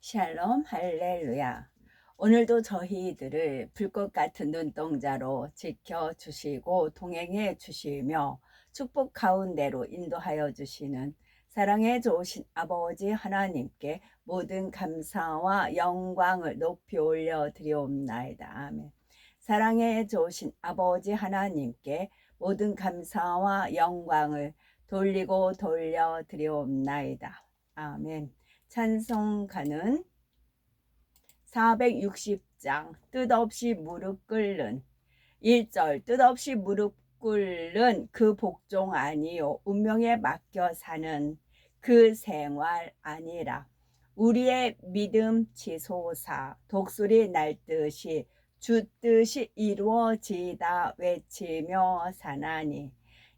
샬롬 할렐루야. 오늘도 저희들을 불꽃 같은 눈동자로 지켜주시고 동행해 주시며 축복 가운데로 인도하여 주시는 사랑의 좋으신 아버지 하나님께 모든 감사와 영광을 높이 올려 드리옵나이다. 아멘. 사랑의 좋으신 아버지 하나님께 모든 감사와 영광을 돌리고 돌려 드리옵나이다. 아멘. 찬송가는 460장 뜻없이 무릎 꿇는 1절 뜻없이 무릎 꿇는 그 복종 아니요 운명에 맡겨 사는 그 생활 아니라 우리의 믿음 치솟아 독수리 날듯이 주 뜻이 이루어지다 외치며 사나니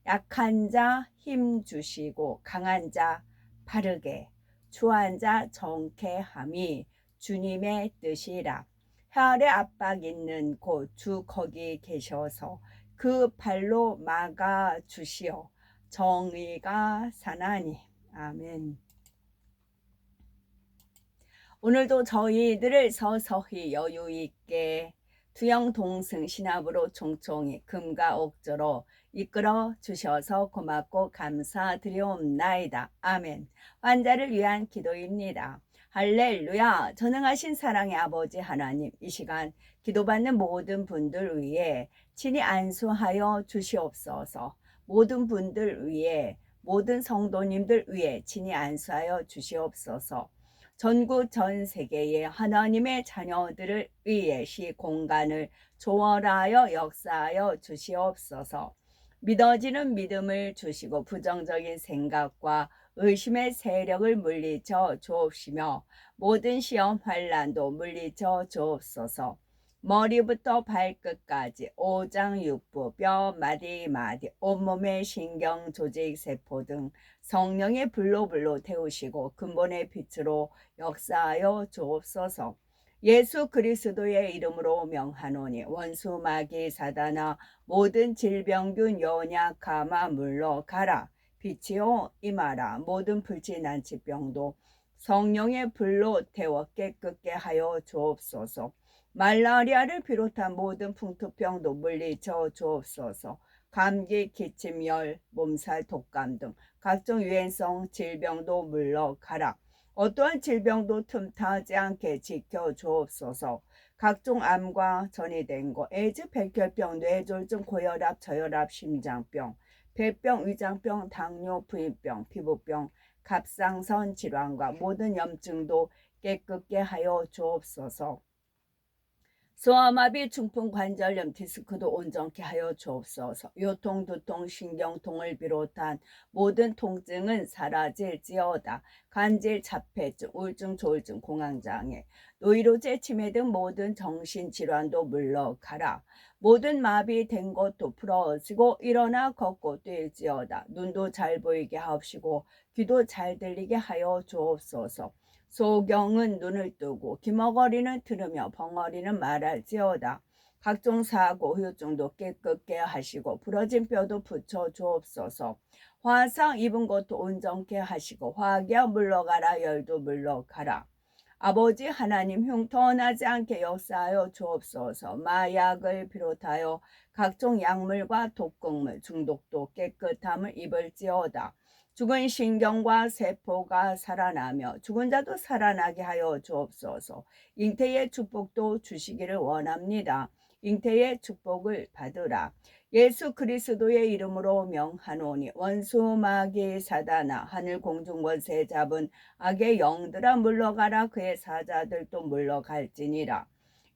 약한 자 힘 주시고 강한 자 바르게 추한 자 정케함이 주님의 뜻이라. 혈의 압박 있는 곳 주 거기 계셔서 그 발로 막아 주시어 정의가 사나니. 아멘. 오늘도 저희들을 서서히 여유 있게 투영 동승 신압으로 총총히 금과 옥조로 이끌어 주셔서 고맙고 감사드리옵나이다. 아멘. 환자를 위한 기도입니다. 할렐루야. 전능하신 사랑의 아버지 하나님, 이 시간 기도받는 모든 분들 위해 친히 안수하여 주시옵소서. 모든 분들 위해, 모든 성도님들 위해 친히 안수하여 주시옵소서. 전국 전 세계의 하나님의 자녀들을 위해 시공간을 초월하여 역사하여 주시옵소서. 믿어지는 믿음을 주시고 부정적인 생각과 의심의 세력을 물리쳐 주옵시며 모든 시험 환난도 물리쳐 주옵소서. 머리부터 발끝까지 오장육부 뼈 마디 마디 온몸의 신경 조직 세포 등 성령의 불로 태우시고 근본의 빛으로 역사하여 주옵소서. 예수 그리스도의 이름으로 명하노니 원수 마귀 사단아 모든 질병균 연약함아 물러가라. 빛이요 임하라. 모든 불치난치병도 성령의 불로 태워 깨끗게 하여 주옵소서. 말라리아를 비롯한 모든 풍토병도 물리쳐 주옵소서. 감기, 기침, 열, 몸살, 독감 등 각종 유행성 질병도 물러가라. 어떠한 질병도 틈타지 않게 지켜주옵소서. 각종 암과 전이된 것, 에이즈, 백혈병, 뇌졸중, 고혈압, 저혈압, 심장병, 폐병, 위장병, 당뇨, 부인병, 피부병, 갑상선 질환과 모든 염증도 깨끗게 하여 주옵소서. 소아마비, 중풍, 관절염, 디스크도 온전케 하여 주옵소서. 요통, 두통, 신경통을 비롯한 모든 통증은 사라질지어다. 간질, 자폐증, 우울증, 조울증, 공황장애, 노이로제, 치매 등 모든 정신질환도 물러가라. 모든 마비된 것도 풀어지고 일어나 걷고 뛸지어다. 눈도 잘 보이게 하옵시고 귀도 잘 들리게 하여 주옵소서. 소경은 눈을 뜨고 기머거리는 들으며 벙어리는 말할지어다. 각종 사고 후유증도 깨끗게 하시고 부러진 뼈도 붙여 주옵소서. 화상 입은 것도 온전케 하시고 화기야 물러가라. 열도 물러가라. 아버지 하나님 흉터나지 않게 역사하여 주옵소서. 마약을 비롯하여 각종 약물과 독극물 중독도 깨끗함을 입을지어다. 죽은 신경과 세포가 살아나며 죽은 자도 살아나게 하여 주옵소서. 잉태의 축복도 주시기를 원합니다. 잉태의 축복을 받으라. 예수 그리스도의 이름으로 명하노니 원수 마귀 사단아 하늘 공중 권세 잡은 악의 영들아 물러가라. 그의 사자들도 물러갈지니라.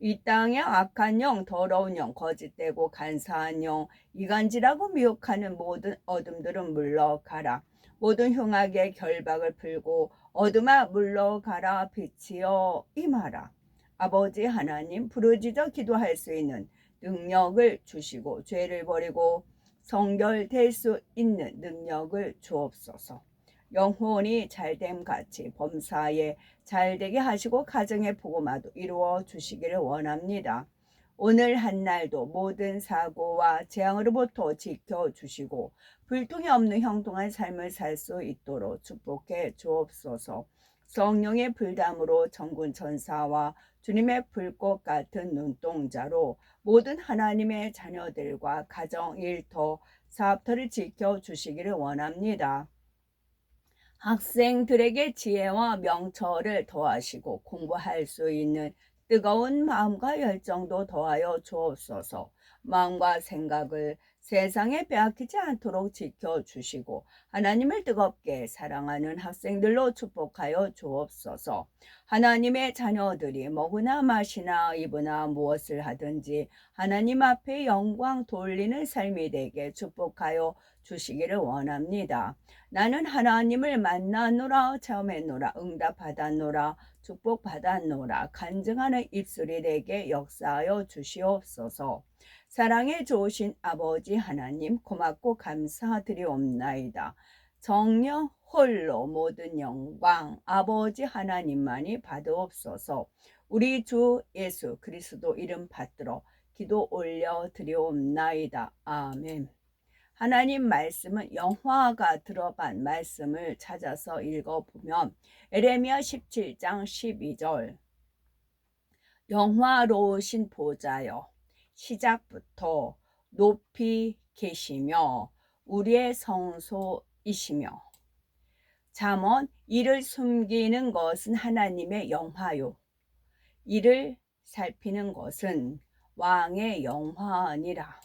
이 땅에 악한 영, 더러운 영, 거짓되고 간사한 영, 이간질하고 미혹하는 모든 어둠들은 물러가라. 모든 흉악의 결박을 풀고 어둠아 물러가라. 빛이여 임하라. 아버지 하나님 부르짖어 기도할 수 있는 능력을 주시고 죄를 버리고 성결될 수 있는 능력을 주옵소서. 영혼이 잘됨 같이 범사에 잘되게 하시고 가정의 복음화도 이루어 주시기를 원합니다. 오늘 한날도 모든 사고와 재앙으로부터 지켜주시고 불통이 없는 형통한 삶을 살 수 있도록 축복해 주옵소서. 성령의 불담으로 천군 천사와 주님의 불꽃 같은 눈동자로 모든 하나님의 자녀들과 가정, 일터, 사업터를 지켜주시기를 원합니다. 학생들에게 지혜와 명철을 더하시고 공부할 수 있는 뜨거운 마음과 열정도 더하여 주옵소서. 마음과 생각을 세상에 빼앗기지 않도록 지켜주시고 하나님을 뜨겁게 사랑하는 학생들로 축복하여 주옵소서. 하나님의 자녀들이 먹으나 마시나 입으나 무엇을 하든지 하나님 앞에 영광 돌리는 삶이 되게 축복하여 주시기를 원합니다. 나는 하나님을 만나노라, 체험했노라, 응답받았노라, 축복받았노라, 간증하는 입술이 되게 역사하여 주시옵소서. 사랑에 좋으신 아버지 하나님, 고맙고 감사드리옵나이다. 정령 홀로 모든 영광 아버지 하나님만이 받으옵소서. 우리 주 예수 그리스도 이름 받들어 기도 올려 드리옵나이다. 아멘. 하나님 말씀은 영화가 들어간 말씀을 찾아서 읽어보면 에레미야 17장 12절 영화로우신 보좌여 시작부터 높이 계시며 우리의 성소이시며 잠언 이를 숨기는 것은 하나님의 영화요 이를 살피는 것은 왕의 영화니라.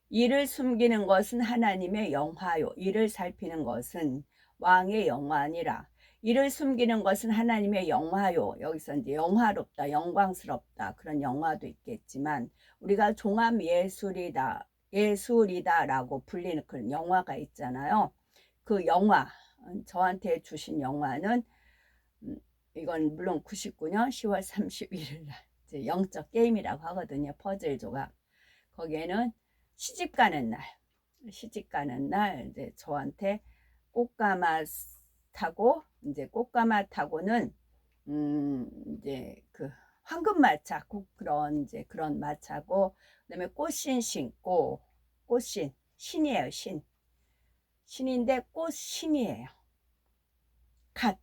이를 숨기는 것은 하나님의 영화요 이를 살피는 것은 왕의 영화니라. 이를 숨기는 것은 하나님의 영화요. 여기서 이제 영화롭다, 영광스럽다 그런 영화도 있겠지만 우리가 종합 예술이다라고 불리는 그런 영화가 있잖아요. 그 영화 저한테 주신 영화는 이건 물론 99년 10월 31일 날 이제 영적 게임이라고 하거든요. 퍼즐 조각. 거기에는 시집 가는 날 이제 저한테 꽃가마 타고 꽃가마 타고는 이제 그 황금마차 그런 이제 그런 마차고 그다음에 꽃신 신고 신이에요. 신인데 꽃신이에요. 갓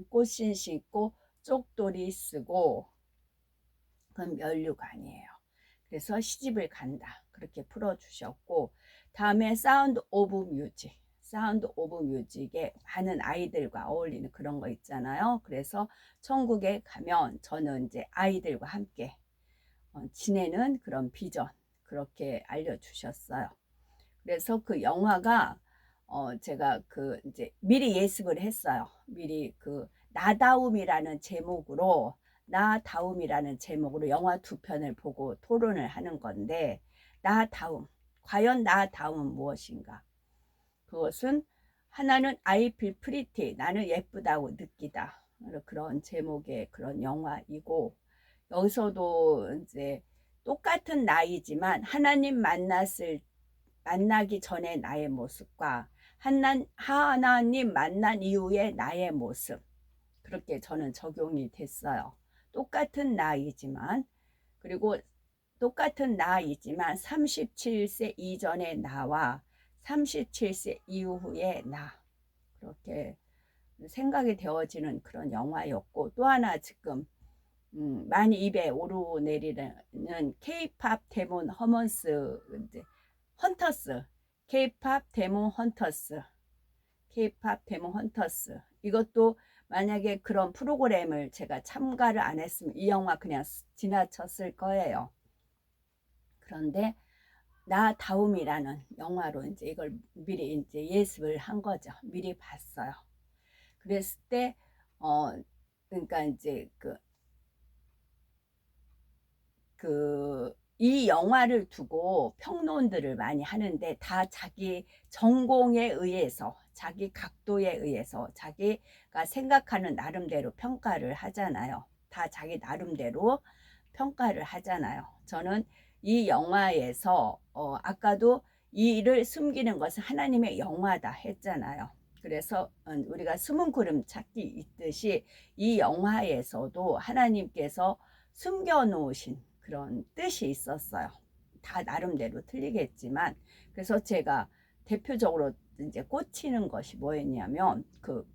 꽃신 신고 쪽돌이 쓰고 그건 면류관이에요. 그래서 시집을 간다 그렇게 풀어주셨고 다음에 사운드 오브 뮤직에 많은 아이들과 어울리는 그런 거 있잖아요. 그래서 천국에 가면 저는 이제 아이들과 함께 지내는 그런 비전 그렇게 알려주셨어요. 그래서 그 영화가 제가 그 이제 미리 예습을 했어요. 미리 그 나다움이라는 제목으로 영화 2편을 보고 토론을 하는 건데 과연 나다움은 무엇인가? 그것은 하나는 I feel pretty 나는 예쁘다고 느끼다 그런 제목의 그런 영화이고 여기서도 이제 똑같은 나이지만 하나님 만나기 전에 나의 모습과 하나님 만난 이후의 나의 모습 그렇게 저는 적용이 됐어요. 똑같은 나이지만 37세 이전의 나와 37세 이후의 나 그렇게 생각이 되어지는 그런 영화였고 또 하나 지금 많이 입에 오르내리는 K-팝 데몬 헌터스 K-팝 데몬 헌터스 이것도 만약에 그런 프로그램을 제가 참가를 안 했으면 이 영화 그냥 지나쳤을 거예요. 그런데 나다움이라는 영화로 이제 이걸 미리 이제 예습을 한 거죠. 미리 봤어요. 그랬을 때 그러니까 이제 이 영화를 두고 평론들을 많이 하는데 다 자기 전공에 의해서 자기 각도에 의해서 자기가 생각하는 나름대로 평가를 하잖아요. 다 자기 나름대로 평가를 하잖아요. 저는 이 영화에서 아까도 이 일을 숨기는 것은 하나님의 영화다 했잖아요. 그래서 우리가 숨은 구름 찾기 있듯이 이 영화에서도 하나님께서 숨겨놓으신 그런 뜻이 있었어요. 다 나름대로 틀리겠지만, 그래서 제가 대표적으로 이제 꽂히는 것이 뭐였냐면 그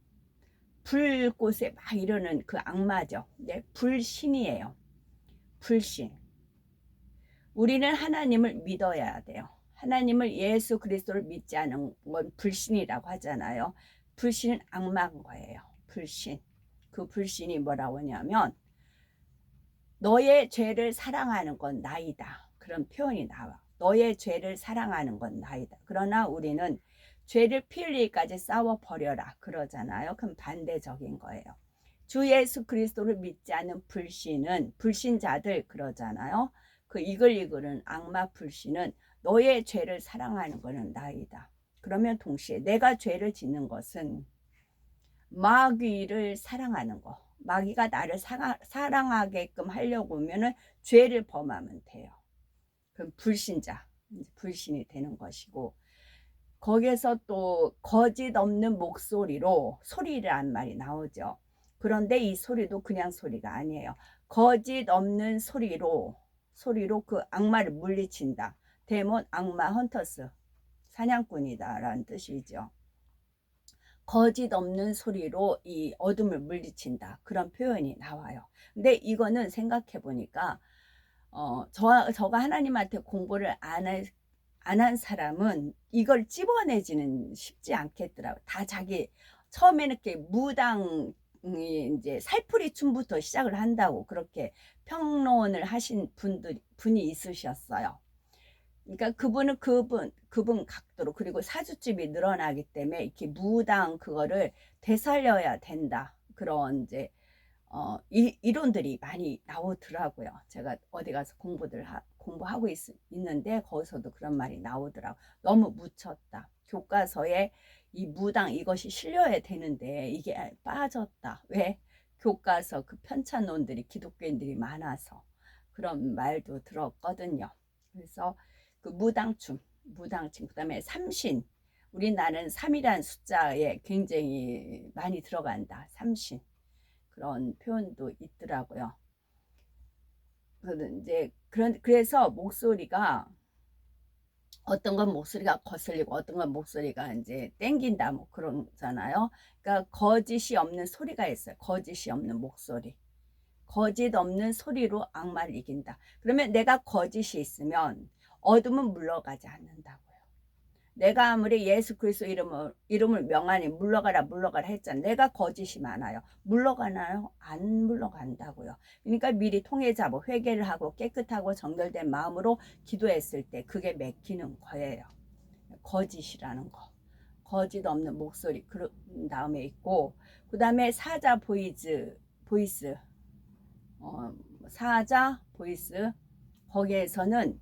불꽃에 막 이러는 그 악마죠. 네, 불신이에요. 불신. 우리는 하나님을 믿어야 돼요. 하나님을, 예수 그리스도를 믿지 않은 건 불신이라고 하잖아요. 불신은 악마인 거예요. 불신. 그 불신이 뭐라고 하냐면 너의 죄를 사랑하는 건 나이다. 그런 표현이 나와. 너의 죄를 사랑하는 건 나이다. 그러나 우리는 죄를 피 흘리기까지 싸워버려라 그러잖아요. 그럼 반대적인 거예요. 주 예수 그리스도를 믿지 않는 불신은, 불신자들 그러잖아요. 그 이글이글은 악마 불신은 너의 죄를 사랑하는 것은 나이다. 그러면 동시에 내가 죄를 짓는 것은 마귀를 사랑하는 거. 마귀가 나를 사랑하게끔 하려고 하면은 죄를 범하면 돼요. 그럼 불신자, 불신이 되는 것이고, 거기에서 또 거짓 없는 목소리로 소리란 말이 나오죠. 그런데 이 소리도 그냥 소리가 아니에요. 거짓 없는 소리로 그 악마를 물리친다. 데몬, 악마, 헌터스, 사냥꾼이다라는 뜻이죠. 거짓 없는 소리로 이 어둠을 물리친다. 그런 표현이 나와요. 근데 이거는 생각해 보니까 저가 하나님한테 공부를 안 한 사람은 이걸 찝어내지는 쉽지 않겠더라고요. 다 자기 처음에는 이렇게 무당 이제 살풀이 춤부터 시작을 한다고 그렇게 평론을 하신 분이 있으셨어요. 그러니까 그분은 그분 각도로, 그리고 사주집이 늘어나기 때문에 이렇게 무당 그거를 되살려야 된다. 그런 이제 이론들이 많이 나오더라고요. 제가 어디 가서 공부하고 있는데 거기서도 그런 말이 나오더라고요. 너무 묻혔다. 교과서에 이 무당 이것이 실려야 되는데 이게 빠졌다. 왜? 교과서 그 편찬론들이 기독교인들이 많아서 그런 말도 들었거든요. 그래서 그 무당춤, 그다음에 삼신. 우리나라는 3이라는 숫자에 굉장히 많이 들어간다. 삼신. 그런 표현도 있더라고요. 그래서 목소리가, 어떤 건 목소리가 거슬리고 어떤 건 목소리가 이제 땡긴다 뭐 그러잖아요. 그러니까 거짓이 없는 소리가 있어요. 거짓이 없는 목소리. 거짓 없는 소리로 악마를 이긴다. 그러면 내가 거짓이 있으면 어둠은 물러가지 않는다고요. 내가 아무리 예수 그리스도 이름을 명하니 물러가라 했잖아. 내가 거짓이 많아요. 물러가나요? 안 물러간다고요. 그러니까 미리 통해 잡고 회개를 하고 깨끗하고 정결된 마음으로 기도했을 때 그게 맥히는 거예요. 거짓이라는 거. 거짓 없는 목소리. 그 다음에 있고, 그 다음에 사자 보이스, 사자 보이스. 거기에서는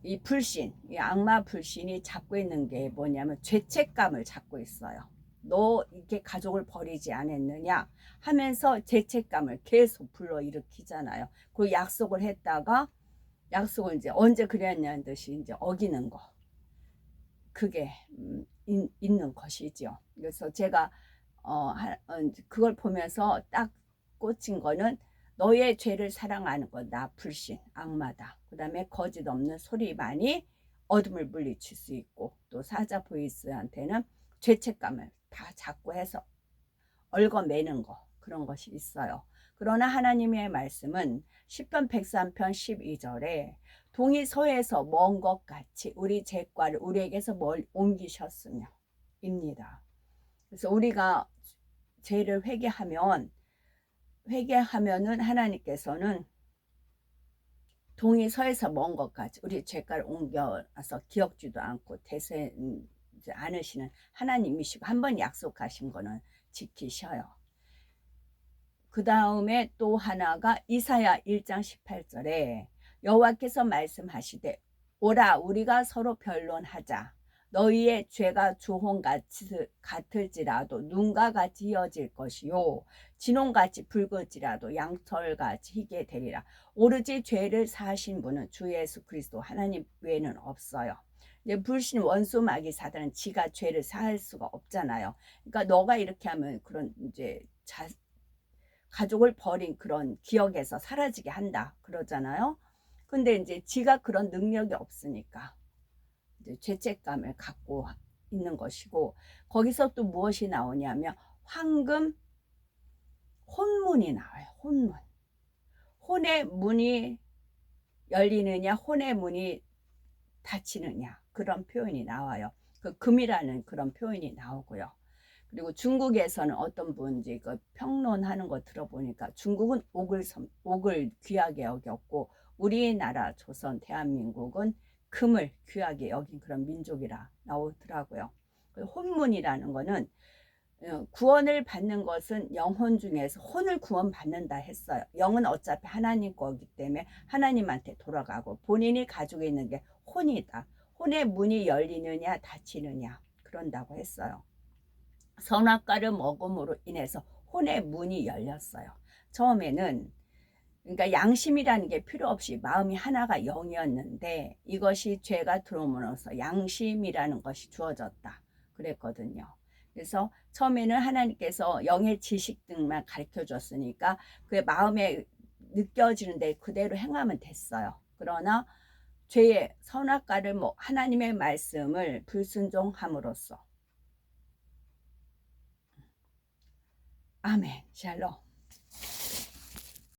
이 불신, 이 악마 불신이 잡고 있는 게 뭐냐면 죄책감을 잡고 있어요. 너 이렇게 가족을 버리지 않았느냐 하면서 죄책감을 계속 불러일으키잖아요. 그 약속을 했다가 약속을 이제 언제 그랬냐는 듯이 이제 어기는 거. 그게 있는 것이죠. 그래서 제가 그걸 보면서 딱 꽂힌 거는 너의 죄를 사랑하는 건 나 불신, 악마다. 그 다음에 거짓 없는 소리만이 어둠을 물리칠 수 있고, 또 사자 보이스한테는 죄책감을 다 잡고 해서 얽어매는 거, 그런 것이 있어요. 그러나 하나님의 말씀은 시편 103편 12절에 동이 서에서 먼 것 같이 우리 죄과를 우리에게서 옮기셨으며 입니다. 그래서 우리가 죄를 회개하면은 하나님께서는 동이 서에서 먼 것까지 우리 죄가를 옮겨서 기억지도 않고 대수하지 않으시는 하나님이시고 한 번 약속하신 거는 지키셔요. 그 다음에 또 하나가 이사야 1장 18절에 여호와께서 말씀하시되 오라 우리가 서로 변론하자. 너희의 죄가 주홍 같을지라도 눈과 같이 이어질 것이요 진홍같이 붉을지라도 양털같이 희게 되리라. 오로지 죄를 사하신 분은 주 예수 그리스도 하나님 외에는 없어요. 불신 원수 마귀 사단은 지가 죄를 사할 수가 없잖아요. 그러니까 너가 이렇게 하면 그런 이제 가족을 버린 그런 기억에서 사라지게 한다 그러잖아요. 근데 이제 지가 그런 능력이 없으니까 이제 죄책감을 갖고 있는 것이고, 거기서 또 무엇이 나오냐면 황금 혼문이 나와요. 혼문. 혼의 문이 열리느냐, 혼의 문이 닫히느냐, 그런 표현이 나와요. 그 금이라는 그런 표현이 나오고요. 그리고 중국에서는 어떤 분인지 그 평론하는 거 들어보니까 중국은 옥을 귀하게 여겼고, 우리나라 조선 대한민국은 금을 귀하게 여긴 그런 민족이라 나오더라고요. 그 혼문이라는 거는 구원을 받는 것은 영혼 중에서 혼을 구원받는다 했어요. 영은 어차피 하나님 거기 때문에 하나님한테 돌아가고, 본인이 가지고 있는 게 혼이다. 혼의 문이 열리느냐 닫히느냐 그런다고 했어요. 선악과를 먹음으로 인해서 혼의 문이 열렸어요. 처음에는, 그러니까 양심이라는 게 필요 없이 마음이 하나가 영이었는데, 이것이 죄가 들어오면서 양심이라는 것이 주어졌다 그랬거든요. 그래서 처음에는 하나님께서 영의 지식 등만 가르쳐 줬으니까 그의 마음에 느껴지는데 그대로 행하면 됐어요. 그러나 죄의 선악과를 하나님의 말씀을 불순종함으로써, 아멘, 샬롬.